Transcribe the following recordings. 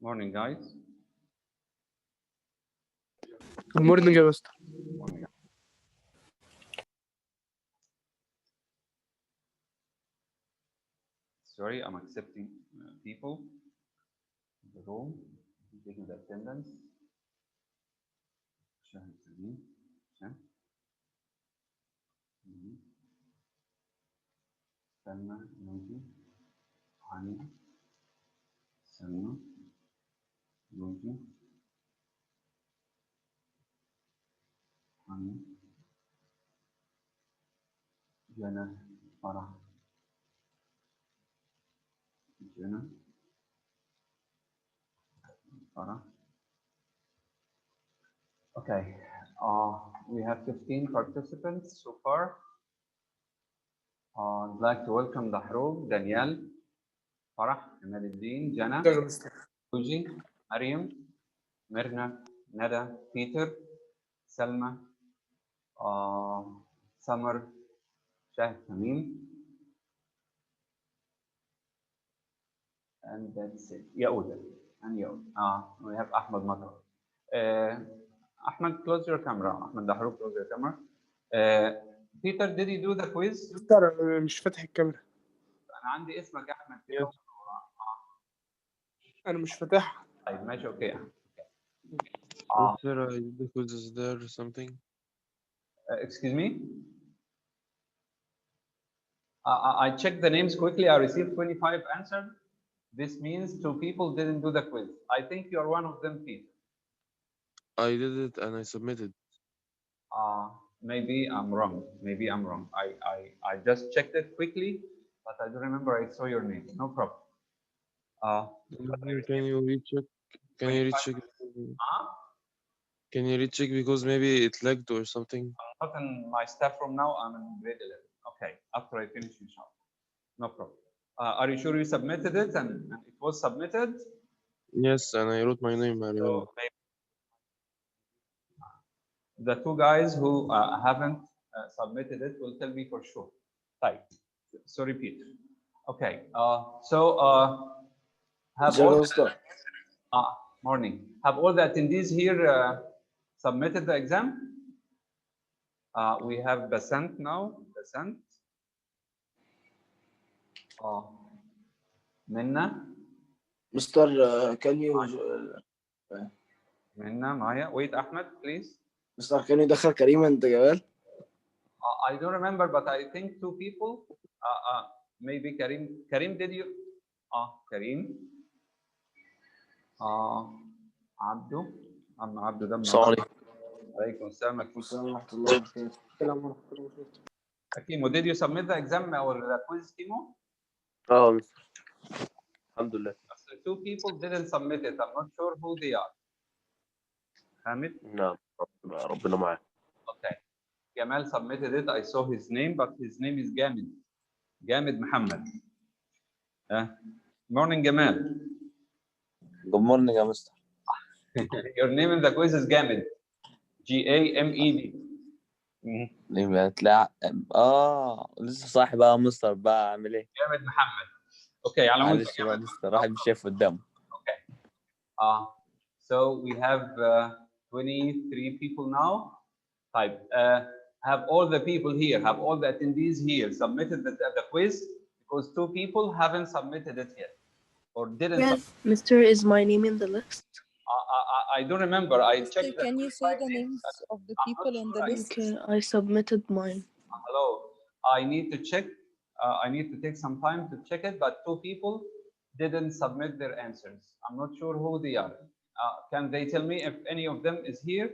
Morning, guys. Good morning يا مستر. Morning. Sorry, I'm accepting people in the room, taking the attendance. Salma, Nuji, Hania, Salma, Nuji, Hania, Jana, Farah, Jana, Farah. Okay, we have 15 participants so far. I'd like to welcome Dahroub, Danielle, Farah, Ahmeduddin, Jana, Fuji, Mariam, Mirna, Nada, Peter, Salma, Summer, Shahid Tamim, and that's it. Yaouda and Yaoud. We have Ahmed Matar. Ahmed, close your camera. Ahmed Dahroub, close your camera. Peter, did you do the quiz? مستر مش فاتح الكاميرا. أنا عندي اسمك أحمد كده. أنا مش فاتحها. طيب ماشي أوكي. Sir, I did the quiz. Is there something? Excuse me? I checked the names quickly. I received 25 answers. This means 2 people didn't do the quiz. I think you're one of them, Peter. I did it and I submitted. Maybe I'm wrong. Maybe I'm wrong. I just checked it quickly, but I don't remember I saw your name. No problem. Can you recheck? Can you recheck? Can you recheck because maybe it lagged or something? I'm not in my staff room now. I'm in grade 11. Okay, after I finish, inshallah. No problem. Are you sure you submitted it and it was submitted? Yes, and I wrote my name. I remember. So the 2 guys who haven't submitted it will tell me for sure. Right. Sorry, Peter. Okay. Have all morning. Have all the attendees here submitted the exam? We have Basant now. Basant. Minna. Mr. Can you Minna, Maya. Wait, Ahmed, please. Mr. Can you دخل كريم أنت جمال? I don't remember, but I think 2 people. Maybe Karim. Karim, did you? Karim. Abdu. Abdu. Sorry. Alaykum salam. ورحمة الله وبركاته. Kimo, did you submit the exam or the quiz, Kimo? Oh, Alhamdulillah. 2 people didn't submit it. I'm not sure who they are. Hamid? No, ربنا معك. Okay. Gamal submitted it. I saw his name, but his name is Gamid. Gamid Muhammad. Morning, Gamal. Good morning يا مستر. Your name in the quiz is Gamid. G-A-M-E-D. هتلاقي لسه صاحي بقى مستر بقى اعمل ايه؟ جامد محمد. اوكي على مود معلش بقى لسه راح شايف قدامه. Okay. So we have 23 people now. Type. Have all the people here, have all the attendees here submitted the quiz? Because 2 people haven't submitted it yet. Or didn't. Yes, Mr. Is my name in the list? I don't remember. I checked. Can you say the names of the people in the list? Okay, I submitted mine. Hello. I need to check. I need to take some time to check it, but 2 people didn't submit their answers. I'm not sure who they are. Can they tell me if any of them is here?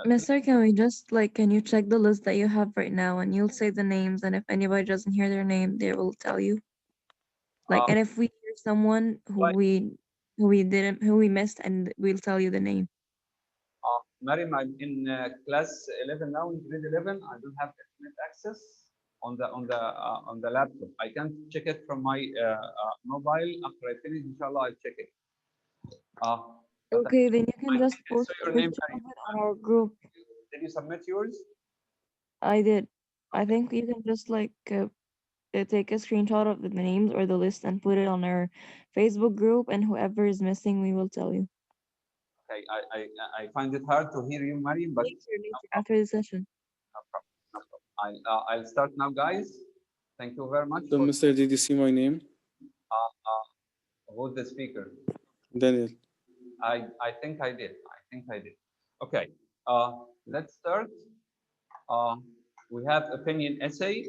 Mister, can we just can you check the list that you have right now and you'll say the names, and if anybody doesn't hear their name, they will tell you. And if we hear someone who we missed, and we'll tell you the name. Mariam, I'm in class 11 now, in grade 11. I don't have internet access on the laptop. I can't check it from my mobile. After I finish, inshallah, I'll check it. Okay, then you can just post your a name picture of it on our group. Did you submit yours? I did. I think you can just take a screenshot of the names or the list and put it on our Facebook group, and whoever is missing, we will tell you. Okay, I find it hard to hear you, Mariam, but Later, after the session. no problem, no problem. I'll start now, guys. Thank you very much. So, Mr. Did you see my name? Who's the speaker? Daniel. I think I did. I think I did. Okay. Let's start. We have opinion essay.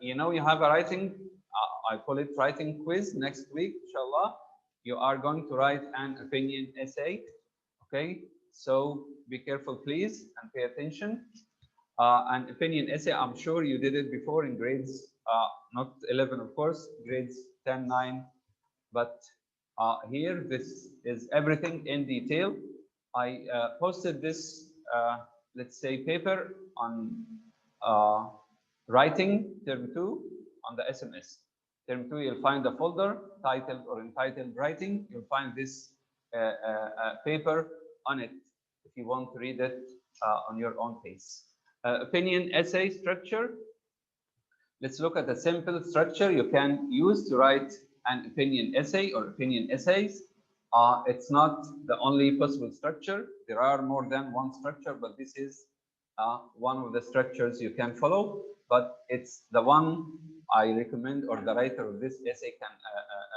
You know, you have a writing. I call it writing quiz next week, inshallah. You are going to write an opinion essay. Okay. So be careful, please, and pay attention. An opinion essay, I'm sure you did it before in grades, not 11, of course, grades 10, 9, but here, this is everything in detail. I posted this, let's say, paper on writing term 2 on the SMS. Term 2, you'll find a folder titled or entitled writing. You'll find this paper on it if you want to read it on your own pace. Opinion essay structure. Let's look at a simple structure you can use to write an opinion essay or opinion essays. It's not the only possible structure. There are more than one structure, but this is one of the structures you can follow. But it's the one I recommend, or the writer of this essay can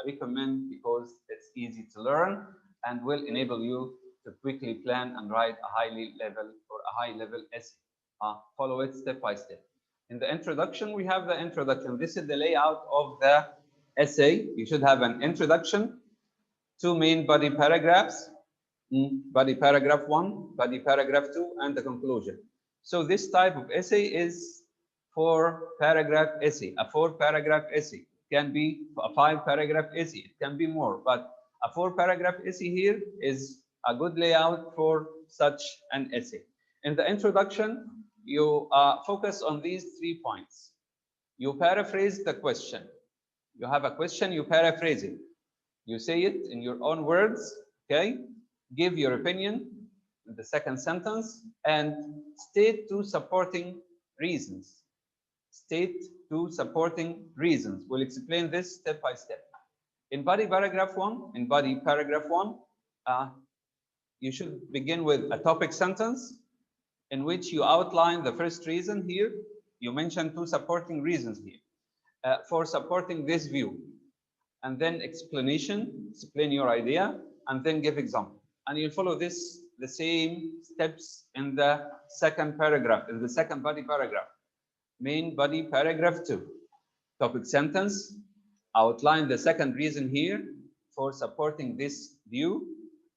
recommend, because it's easy to learn and will enable you to quickly plan and write a high level essay. Follow it step by step. In the introduction, we have the introduction. This is the layout of the essay. You should have an introduction, 2 main body paragraphs, body paragraph 1, body paragraph 2, and the conclusion. So this type of essay is 4-paragraph essay. A 4-paragraph essay can be a 5-paragraph essay. It can be more, but a 4-paragraph essay here is a good layout for such an essay. In the introduction, you focus on these 3 points. You paraphrase the question. You have a question, you paraphrase it. You say it in your own words, okay? Give your opinion in the second sentence and state 2 supporting reasons. State 2 supporting reasons. We'll explain this step by step. In body paragraph 1, you should begin with a topic sentence in which you outline the first reason here. You mention 2 supporting reasons here for supporting this view, and then explanation, explain your idea, and then give example. And you'll follow the same steps in the second paragraph, in the second body paragraph. Main body paragraph 2, topic sentence, outline the second reason here for supporting this view,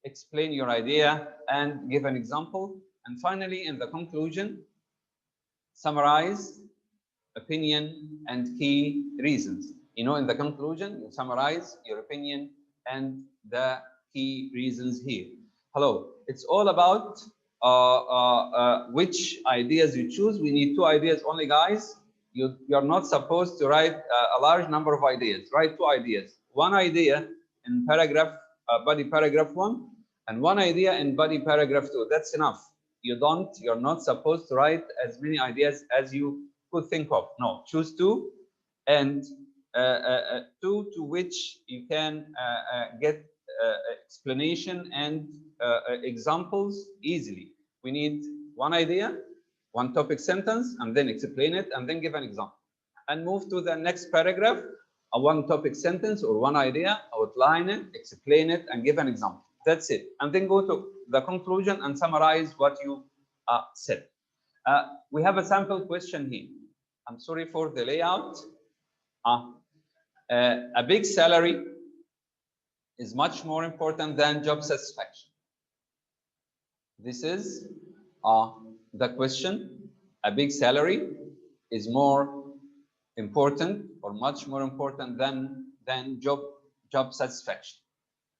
explain your idea, and give an example. And finally, in the conclusion, summarize opinion and key reasons. You know, in the conclusion, you summarize your opinion and the key reasons here. Hello, it's all about which ideas you choose. We need 2 ideas only, guys. You're not supposed to write a large number of ideas. Write 2 ideas. 1 idea in paragraph, body paragraph 1, and 1 idea in body paragraph 2. That's enough. You're not supposed to write as many ideas as you could think of. No, choose 2, and 2 to which you can get explanation and examples easily. We need 1 idea, 1 topic sentence, and then explain it, and then give an example. And move to the next paragraph, a 1 topic sentence or 1 idea, outline it, explain it, and give an example. That's it. And then go to the conclusion and summarize what you said. We have a sample question here. I'm sorry for the layout. A big salary is much more important than job satisfaction. This is the question. A big salary is more important, or much more important than job satisfaction.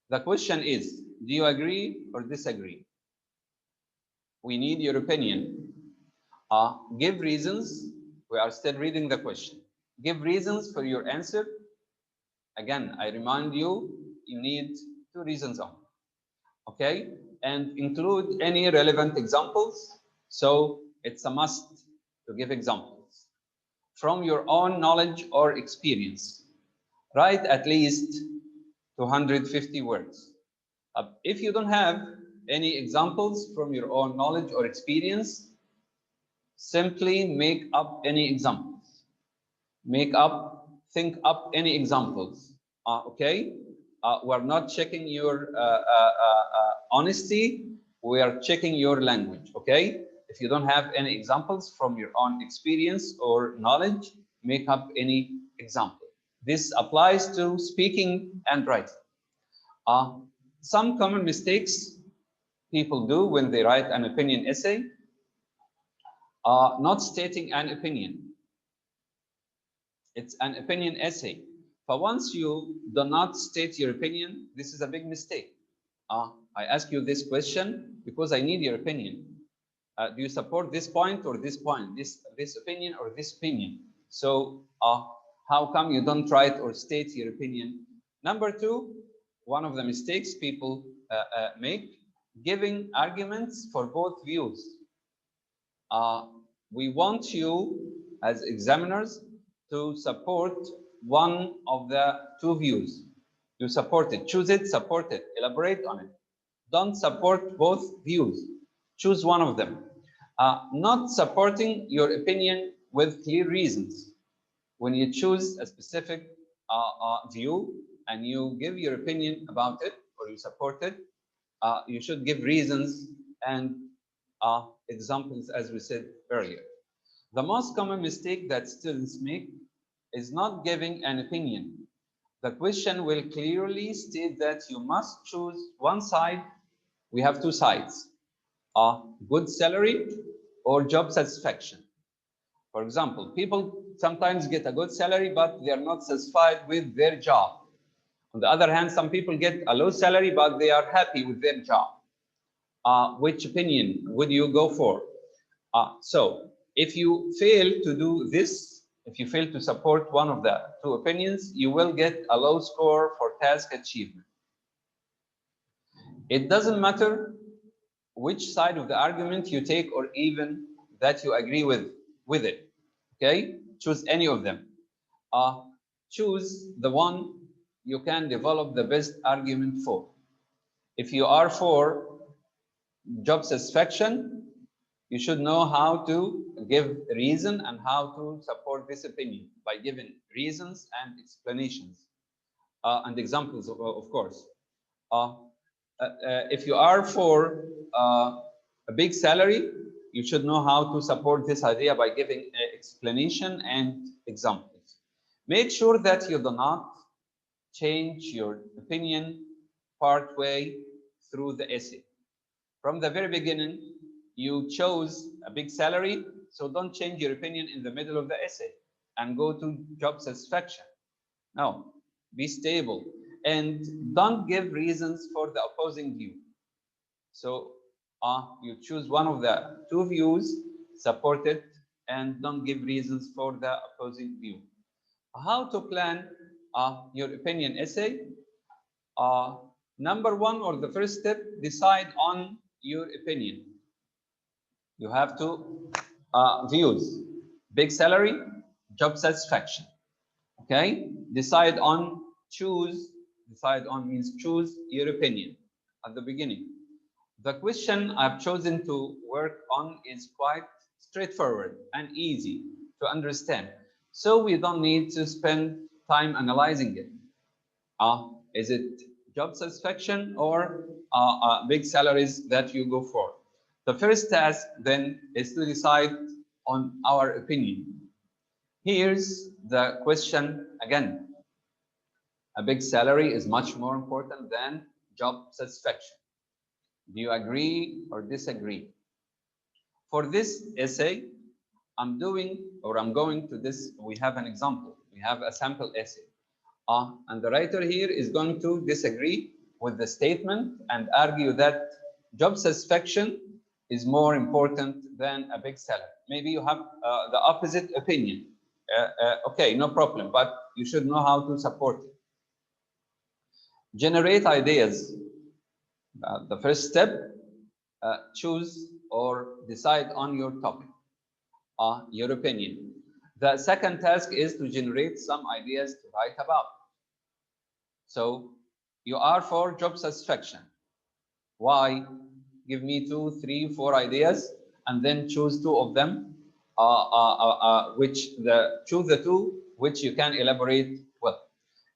The question is, do you agree or disagree? We need your opinion. Give reasons. We are still reading the question. Give reasons for your answer. Again, I remind you, you need 2 reasons only. Okay? And include any relevant examples. So it's a must to give examples. from your own knowledge or experience. Write at least 250 words. If you don't have any examples from your own knowledge or experience, simply make up any examples. Think up any examples. Okay? We're not checking your honesty, we are checking your language. Okay? If you don't have any examples from your own experience or knowledge, make up any example. This applies to speaking and writing. Some common mistakes people do when they write an opinion essay: not stating an opinion. It's an opinion essay. But once you do not state your opinion, this is a big mistake. I ask you this question because I need your opinion. Do you support this point or this point, this opinion or this opinion? So how come you don't write or state your opinion? Number two, one of the mistakes people make, giving arguments for both views. We want you as examiners to support one of the two views. You support it, choose it, support it, elaborate on it. Don't support both views. Choose one of them. Not supporting your opinion with clear reasons. When you choose a specific view and you give your opinion about it or you support it, you should give reasons and examples, as we said earlier. The most common mistake that students make is not giving an opinion. The question will clearly state that you must choose one side. We have two sides: good salary or job satisfaction. For example, people sometimes get a good salary, but they are not satisfied with their job. On the other hand, some people get a low salary, but they are happy with their job. Which opinion would you go for? So if you fail to do this, if you fail to support one of the two opinions, you will get a low score for task achievement. It doesn't matter which side of the argument you take or even that you agree with it. Okay? Choose any of them. Choose the one you can develop the best argument for. If you are for job satisfaction, you should know how to give reason and how to support this opinion by giving reasons and explanations and examples, of course. If you are for a big salary, you should know how to support this idea by giving explanation and examples. Make sure that you do not change your opinion part way through the essay. From the very beginning, you chose a big salary, so don't change your opinion in the middle of the essay and go to job satisfaction. No, be stable and don't give reasons for the opposing view. So you choose one of the two views, support it, and don't give reasons for the opposing view. How to plan your opinion essay? Number one, or the first step, decide on your opinion. You have two views: big salary, job satisfaction. Okay, decide on, choose. Decide on means choose your opinion at the beginning. The question I've chosen to work on is quite straightforward and easy to understand, so we don't need to spend time analyzing it. Is it job satisfaction or big salaries that you go for? The first task then is to decide on our opinion. Here's the question again. A big salary is much more important than job satisfaction. Do you agree or disagree? For this essay, I'm going to this, we have an example. We have a sample essay. And the writer here is going to disagree with the statement and argue that job satisfaction is more important than a big salary. Maybe you have the opposite opinion. Okay, no problem, but you should know how to support it. Generate ideas. The first step, choose or decide on your topic, your opinion. The second task is to generate some ideas to write about. So you are for job satisfaction. Why? Give me 2, 3, 4 ideas and then choose 2 of them. Choose the 2 which you can elaborate with.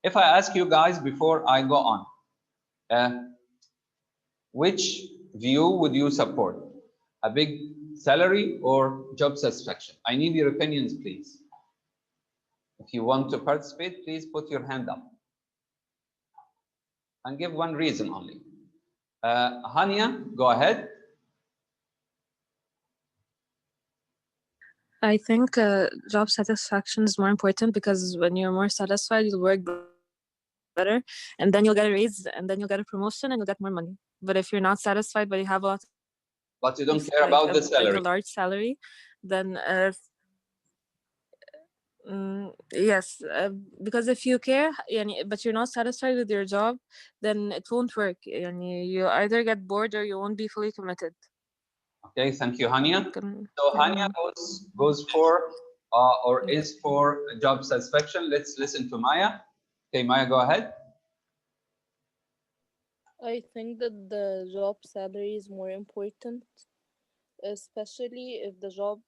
If I ask you guys before I go on, which view would you support? A big salary or job satisfaction? I need your opinions, please. If you want to participate, please put your hand up and give one reason only. Hania, go ahead. I think job satisfaction is more important because when you're more satisfied, you'll work better, and then you'll get a raise, and then you'll get a promotion, and you'll get more money. But if you're not satisfied, but you have a lot, but you don't care about the salary, like a large salary, then yes, because if you care, but you're not satisfied with your job, then it won't work. You either get bored or you won't be fully committed. Okay, thank you, Hania. So Hania goes for or is for job satisfaction. Let's listen to Maya. Okay, Maya, go ahead. I think that the job salary is more important, especially if the job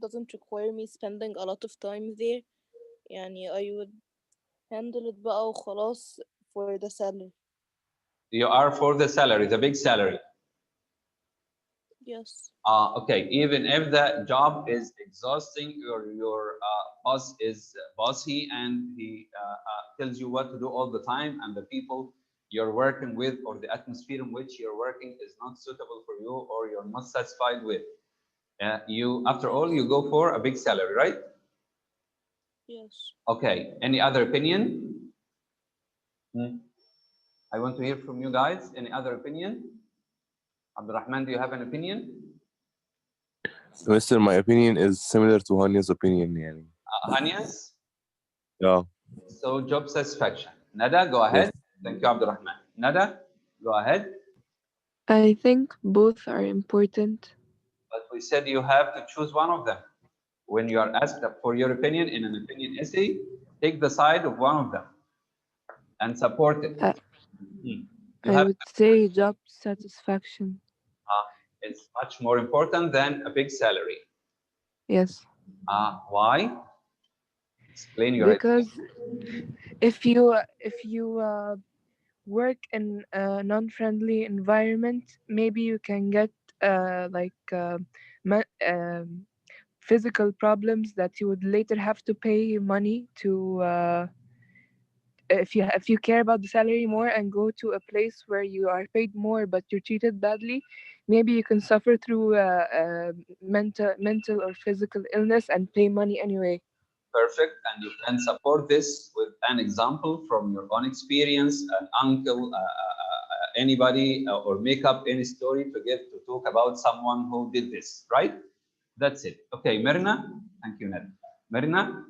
doesn't require me spending a lot of time there. I would handle it بقى وخلاص for the salary. You are for the salary, the big salary. Yes. Okay, even if the job is exhausting, your boss is bossy and he tells you what to do all the time, and the people you're working with or the atmosphere in which you're working is not suitable for you or you're not satisfied with. After all, you go for a big salary, right? Yes. Okay, any other opinion? I want to hear from you guys. Any other opinion? Abdurrahman, do you have an opinion? Mister, my opinion is similar to Hania's opinion. Yani. Hania's? Yeah. So job satisfaction. Nada, go ahead. Yes. Thank you, Abdurrahman. Nada, go ahead. I think both are important. But we said you have to choose one of them. When you are asked for your opinion in an opinion essay, take the side of one of them and support it. I would say job satisfaction. It's much more important than a big salary. Yes. Why? Explain your because if you work in a non-friendly environment, maybe you can get physical problems that you would later have to pay money to. If you care about the salary more and go to a place where you are paid more but you're treated badly, maybe you can suffer through mental or physical illness and pay money anyway. Perfect, and you can support this with an example from your own experience, an uncle, anybody, or make up any story to talk about someone who did this, right? That's it. Okay, Myrna, thank you, Ned. Myrna?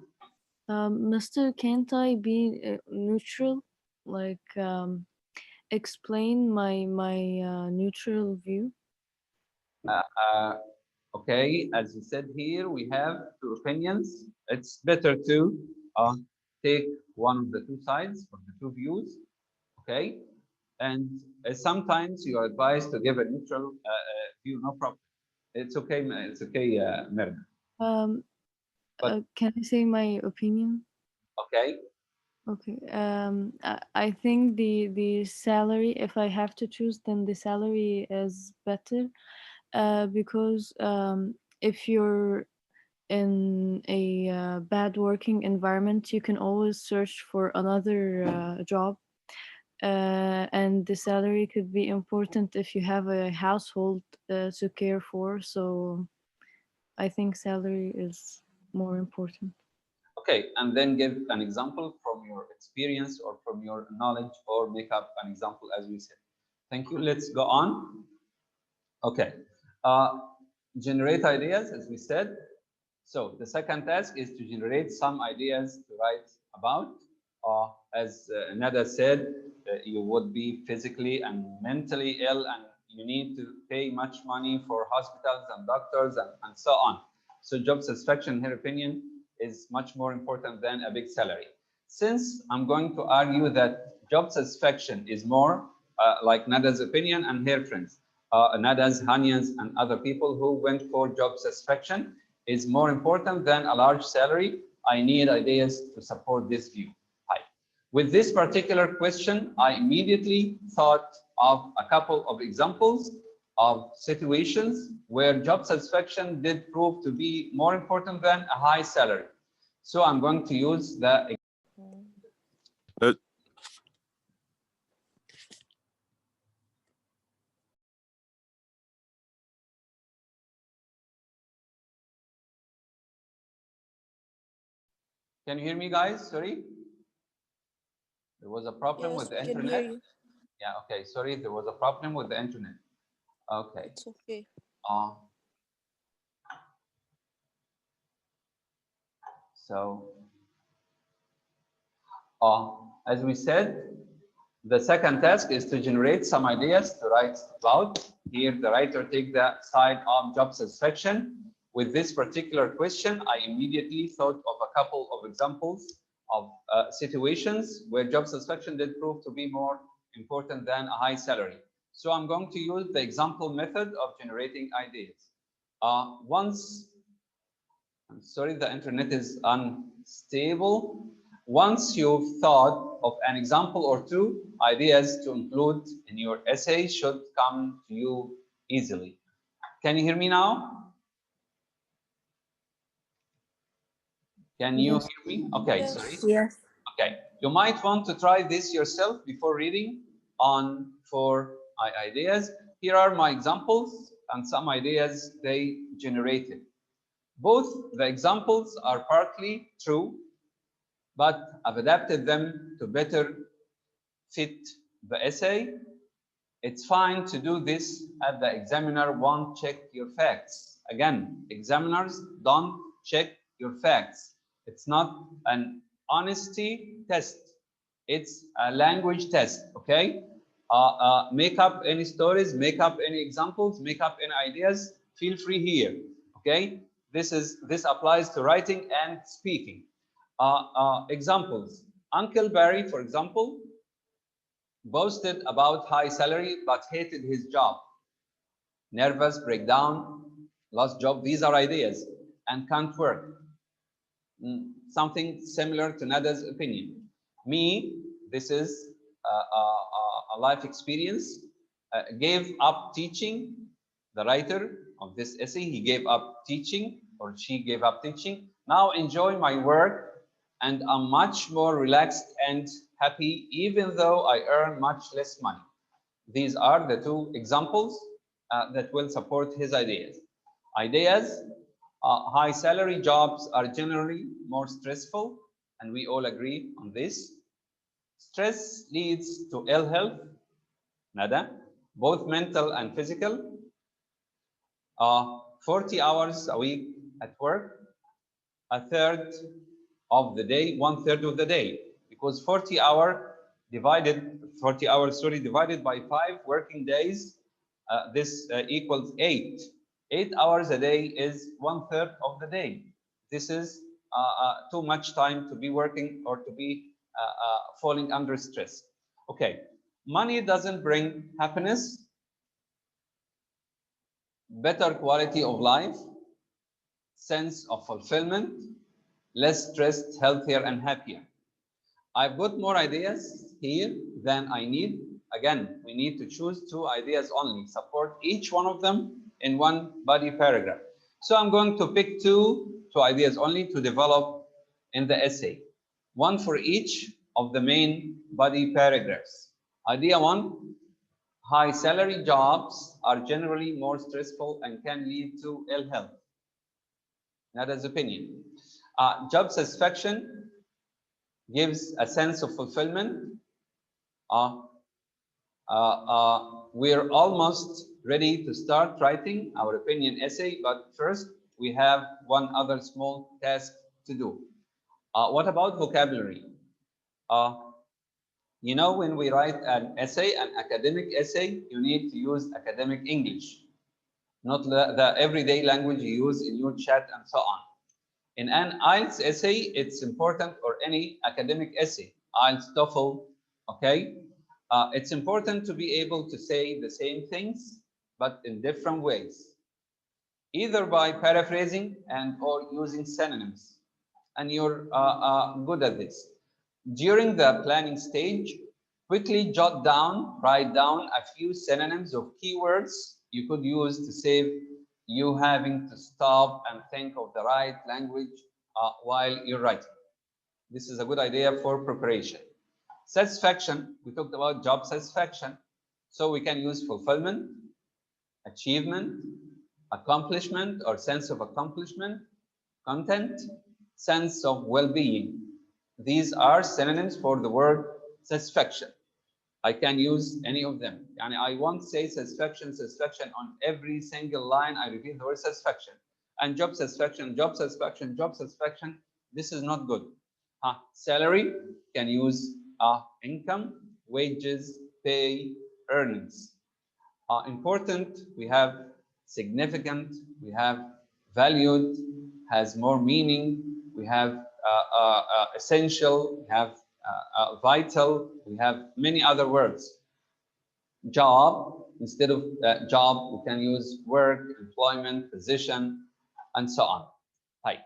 Mr. Can't I be neutral? Like, explain my neutral view? Okay, as you said here, we have 2 opinions. It's better to take one of the 2 sides or the 2 views, okay? And sometimes you are advised to give a neutral view, no problem. It's okay, Myrna. Can I say my opinion? Okay. Okay. I think the salary, if I have to choose, then the salary is better, because if you're in a bad working environment, you can always search for another job, and the salary could be important if you have a household to care for. So I think salary is more important. Okay, and then give an example from your experience or from your knowledge, or make up an example as we said. Thank you. Let's go on. Okay. Generate ideas, as we said. So the second task is to generate some ideas to write about. As Nada said, you would be physically and mentally ill, and you need to pay much money for hospitals and doctors and so on. So job satisfaction, in her opinion, is much more important than a big salary. Since I'm going to argue that job satisfaction is more like Nada's opinion and her friends, Nada's, Hanya's, and other people who went for job satisfaction is more important than a large salary. I need ideas to support this view. Hi. With this particular question, I immediately thought of a couple of examples of situations where job satisfaction did prove to be more important than a high salary. So I'm going to use the Can you hear me, guys? Sorry. There was a problem with Yes, the we can hear internet. you. Yeah, okay. Sorry, there was a problem with the internet. Okay. It's okay. So, as we said, the second task is to generate some ideas to write about. Here, the writer takes the side of job satisfaction. With this particular question, I immediately thought of a couple of examples of situations where job satisfaction did prove to be more important than a high salary. So I'm going to use the example method of generating ideas. I'm sorry, the internet is unstable. Once you've thought of an example or two, ideas to include in your essay should come to you easily. Can you hear me now? Can you Yes. hear me? Okay, Yes. sorry. Yes. Okay, you might want to try this yourself before reading on for ideas. Here are my examples and some ideas they generated. Both the examples are partly true, but I've adapted them to better fit the essay. It's fine to do this as the examiner won't check your facts. Again, examiners don't check your facts. It's not an honesty test. It's a language test, okay? Make up any stories, make up any examples, make up any ideas, feel free here, okay? This applies to writing and speaking. Examples. Uncle Barry, for example, boasted about high salary but hated his job. Nervous, breakdown, lost job. These are ideas and can't work. Something similar to Nada's opinion. Me, this is a life experience. Gave up teaching. The writer of this essay, he gave up teaching, or she gave up teaching. Now enjoy my work, and I'm much more relaxed and happy, even though I earn much less money. These are the two examples that will support his ideas. Ideas, high salary jobs are generally more stressful, and we all agree on this. Stress leads to ill health, Nada, both mental and physical. 40 hours a week at work, a third of the day, 1/3 of the day, because 40 hours divided by 5 working days, this equals 8. 8 hours a day is 1/3 of the day. This is too much time to be working or to be falling under stress. Okay, money doesn't bring happiness, better quality of life, sense of fulfillment, less stressed, healthier, and happier. I've got more ideas here than I need. Again, we need to choose 2 ideas only, support each one of them in one body paragraph. So I'm going to pick two ideas only to develop in the essay, one for each of the main body paragraphs. Idea 1, high salary jobs are generally more stressful and can lead to ill health. Nada's opinion. Job satisfaction gives a sense of fulfillment. We're almost ready to start writing our opinion essay, but first we have one other small task to do. What about vocabulary? You know, when we write an essay, an academic essay, you need to use academic English, not the everyday language you use in your chat and so on. In an IELTS essay, it's important, or any academic essay, IELTS, TOEFL, okay? It's important to be able to say the same things, but in different ways, either by paraphrasing and or using synonyms. And you're good at this. During the planning stage, quickly jot down, write down a few synonyms of keywords you could use to save you having to stop and think of the right language while you're writing. This is a good idea for preparation. Satisfaction, we talked about job satisfaction. So we can use fulfillment, achievement, accomplishment or sense of accomplishment, content, sense of well-being. These are synonyms for the word satisfaction. I can use any of them. And I won't say satisfaction on every single line. I repeat the word satisfaction. And job satisfaction, job satisfaction, job satisfaction. This is not good. Salary, can use income, wages, pay, earnings. Important, we have significant, we have valued, has more meaning, we have essential, we have vital, we have many other words. Job, instead of job, we can use work, employment, position, and so on. Right.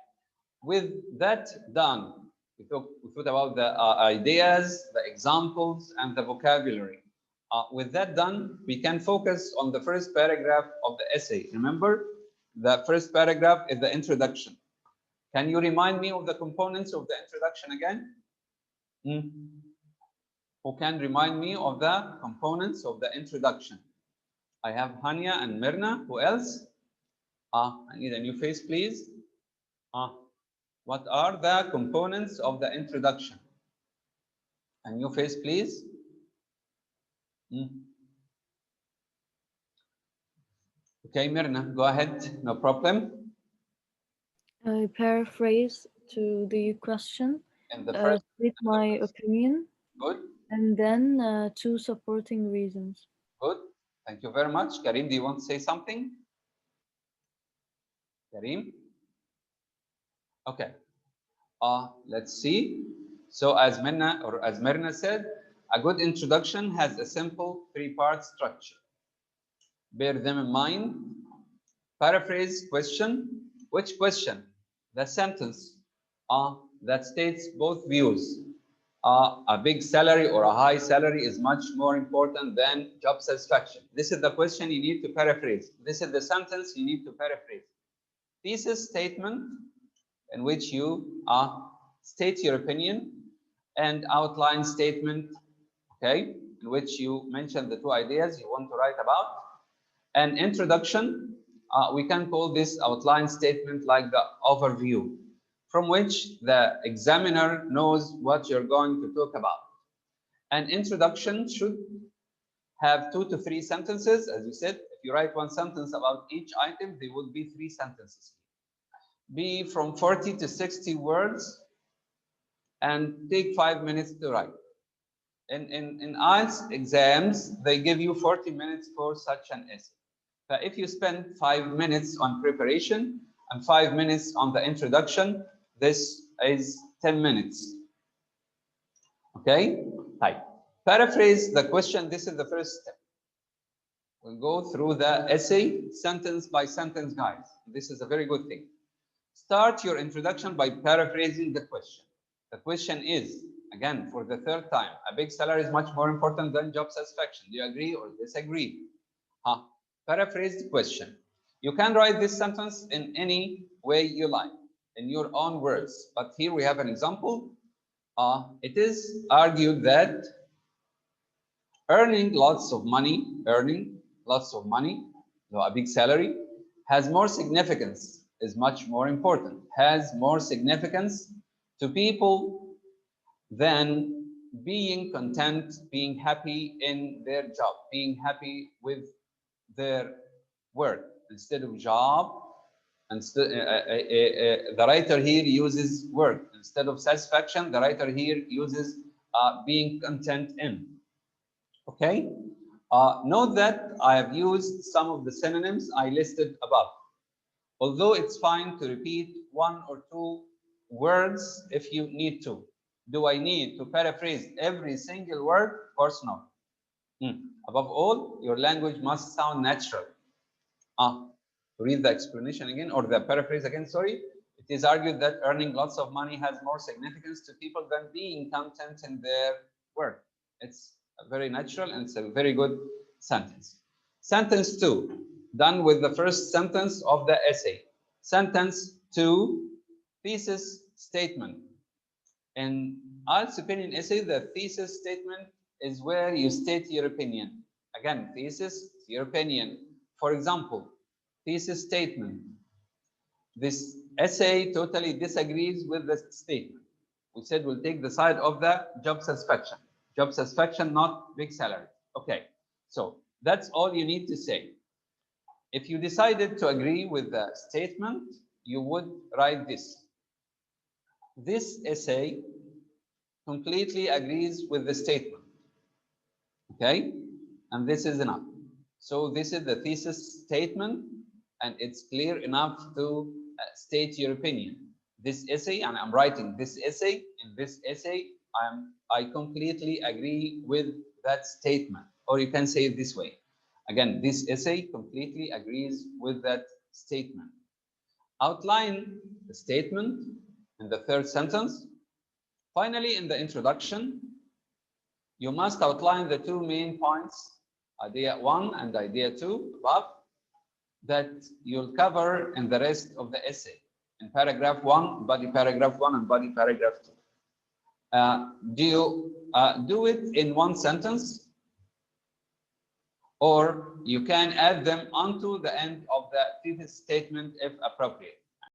With that done, we thought about the ideas, the examples, and the vocabulary. With that done, we can focus on the first paragraph of the essay. Remember, the first paragraph is the introduction. Can you remind me of the components of the introduction again? Who can remind me of the components of the introduction? I have Hania and Mirna. Who else? I need a new face, please. What are the components of the introduction? A new face, please. Okay, Mirna, go ahead. No problem. I paraphrase to the question, And the first, state my opinion, good. and then two supporting reasons. Good. Thank you very much. Karim, do you want to say something? Karim? Okay. Let's see. So as Mirna said, a good introduction has a simple three-part structure. Bear them in mind. Paraphrase question. Which question? The sentence that states both views. A big salary or a high salary is much more important than job satisfaction. This is the question you need to paraphrase. This is the sentence you need to paraphrase. Thesis statement in which you state your opinion, and outline statement, okay, in which you mention the two ideas you want to write about. An introduction, we can call this outline statement like the overview, from which the examiner knows what you're going to talk about. An introduction should have 2 to 3 sentences. As you said, if you write one sentence about each item, there would be 3 sentences. Be from 40 to 60 words and take 5 minutes to write. In IELTS exams, they give you 40 minutes for such an essay. But if you spend 5 minutes on preparation and 5 minutes on the introduction, this is 10 minutes. Okay? Right. Paraphrase the question. This is the first step. We'll go through the essay sentence by sentence, guys. This is a very good thing. Start your introduction by paraphrasing the question. The question is, again, for the third time, a big salary is much more important than job satisfaction. Do you agree or disagree? Paraphrase the question. You can write this sentence in any way you like, in your own words. But here we have an example. It is argued that earning lots of money, so a big salary, has more significance, is much more important, has more significance to people than being content, being happy in their job, being happy with their work. Instead of job, and the writer here uses work. Instead of satisfaction, the writer here uses being content in. Okay? Note that I have used some of the synonyms I listed above. Although it's fine to repeat one or two words if you need to. Do I need to paraphrase every single word? Of course not. Above all, your language must sound natural. Read the explanation again, or the paraphrase again, sorry. It is argued that earning lots of money has more significance to people than being content in their work. It's very natural and it's a very good sentence. Sentence 2, done with the first sentence of the essay. Sentence 2, thesis statement. In IELTS opinion essay, the thesis statement is where you state your opinion. Again, thesis, your opinion. For example, thesis statement. This essay totally disagrees with the statement. We said we'll take the side of the job satisfaction. Job satisfaction, not big salary. Okay, so that's all you need to say. If you decided to agree with the statement, you would write this. This essay completely agrees with the statement. Okay, and this is enough. So this is the thesis statement, and it's clear enough to state your opinion. This essay, and I'm writing this essay. In this essay, I completely agree with that statement. Or you can say it this way. Again, this essay completely agrees with that statement. Outline the statement in the third sentence. Finally, in the introduction, you must outline the two main points, idea 1 and idea 2 above, that you'll cover in the rest of the essay. In paragraph 1, body paragraph 1 and body paragraph 2. Do you do it in one sentence? Or you can add them onto the end of the thesis statement if appropriate.